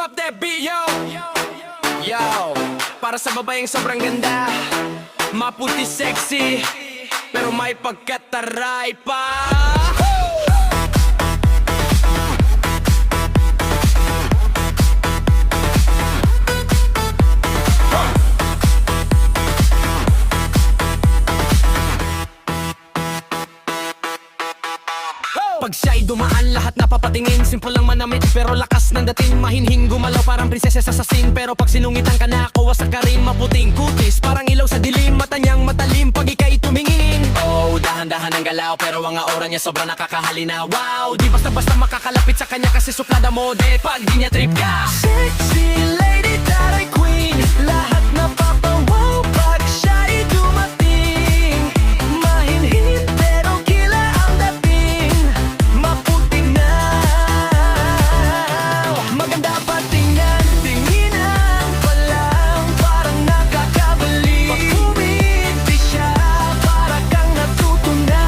Drop that beat, yo! Yo, para sa babaeng sobrang ganda, maputi sexy, pero may pagkataray pa. Pag siya'y dumaan, lahat napapatingin. Simple lang manamit, pero lakas ng dating. Mahinhing gumalaw, parang prinsesa sa scene. Pero pag sinungitan ka na, kawasak ka rin. Maputing kutis, parang ilaw sa dilim. Mata niyang matalim, pag ika'y tumingin. Oh, dahan-dahan ang galaw, pero ang aura niya sobrang nakakahalina. Wow, di basta-basta makakalapit sa kanya kasi suplada mode. Pag di niya trip ka, sexy lady, taray queen. Lahat napapawaw pag siya'y dumating. Mahinhin, pero kila ang dating. Maputing na, maganda pa tingnan. Tinginan pa lang, parang nakakabali. Pag umiti siya, para kang natutunaw.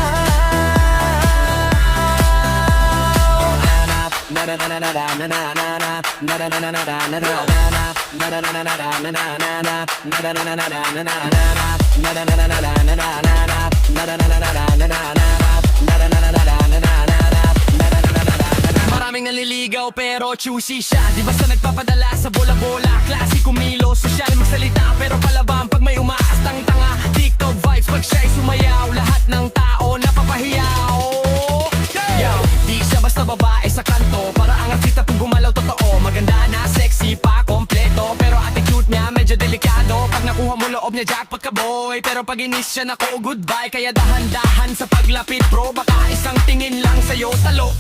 Maraming naliligaw pero choosy siya. Di basta nagpapadala sa bola-bola. Klase kumilo, social magsalita, pero palabang pag may umaastang tanga. TikTok vibes pag siya'y sumayaw. Lahat ng tao napapahiyaw. Yo, di siya basta babae sa kanto, para angat kita kung gumalaw totoo. Maganda na, sexy pa, kompleto, pero attitude niya medyo delikado. Pag nakuha mo loob niya, jackpot ka boy. Pero pag inis siya, naku, goodbye. Kaya dahan-dahan sa paglapit bro, baka isang tingin lang sa'yo talo.